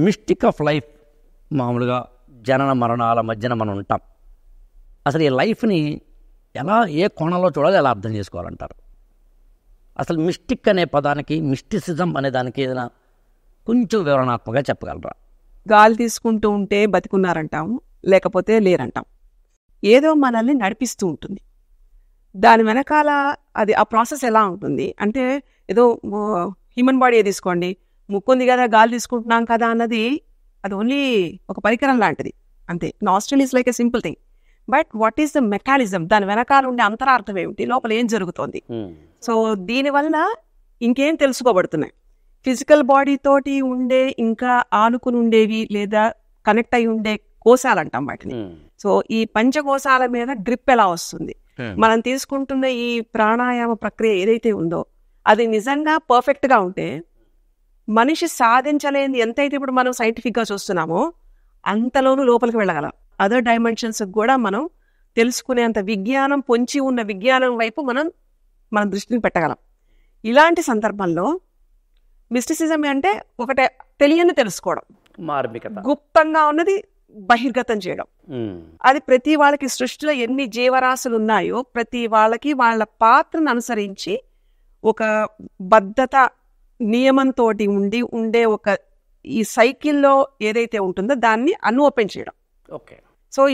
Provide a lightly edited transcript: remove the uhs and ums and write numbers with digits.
Mystic of life. మామూలుగా జనన మరణాల మధ్యన మనం ఉంటాం. అసలు ఈ లైఫ్ని ఎలా, ఏ కోణంలో చూడాలి, ఎలా అర్థం చేసుకోవాలంటారు? అసలు మిస్టిక్ అనే పదానికి, మిస్టిసిజం అనే దానికి ఏదైనా కొంచెం వివరణాత్మకంగా చెప్పగలరా? గాలి తీసుకుంటూ ఉంటే బతికున్నారంటాం, లేకపోతే లేరంటాం. ఏదో మనల్ని నడిపిస్తూ ఉంటుంది. దాని వెనకాల అది ఆ ప్రాసెస్ ఎలా ఉంటుంది అంటే, ఏదో హ్యూమన్ బాడీ తీసుకోండి, ముక్కుంది కదా, గాలి తీసుకుంటున్నాం కదా అన్నది అది ఓన్లీ ఒక పరికరం లాంటిది అంతే. Nostril is like a simple thing, but what is the mechanism, దాని వెనకాల ఉండే అంతరార్థం ఏమిటి, లోపల ఏం జరుగుతోంది. సో దీనివల్ల ఇంకేం తెలుసుకోబడుతున్నాయి. ఫిజికల్ బాడీ తోటి ఉండే ఇంకా ఆనుకుని ఉండేవి లేదా కనెక్ట్ అయి ఉండే కోశాలు అంటాం వాటిని. సో ఈ పంచకోశాల మీద గ్రిప్ ఎలా వస్తుంది, మనం తీసుకుంటున్న ఈ ప్రాణాయామ ప్రక్రియ ఏదైతే ఉందో అది నిజంగా పర్ఫెక్ట్ గా ఉంటే మనిషి సాధించలేని ఎంతైతే ఇప్పుడు మనం సైంటిఫిక్ గా చూస్తున్నామో అంతలోనూ లోపలికి వెళ్ళగలం. అదర్ డైమెన్షన్స్ కూడా మనం తెలుసుకునేంత విజ్ఞానం, పొంచి ఉన్న విజ్ఞానం వైపు మన దృష్టిని పెట్టగలం. ఇలాంటి సందర్భంలో మిస్టిసిజం అంటే ఒకటే తెలియని తెలుసుకోవడం, మార్మికత, గుప్తంగా ఉన్నది బహిర్గతం చేయడం. అది ప్రతి వాళ్ళకి, సృష్టిలో ఎన్ని జీవరాశులు ఉన్నాయో ప్రతి వాళ్ళకి వాళ్ళ పాత్రను అనుసరించి ఒక బద్ధత నియమంతో ఉండే ఒక ఈ సైకిల్లో ఏదైతే ఉంటుందో దాన్ని ఓపెన్ చేయడం. ఓకే.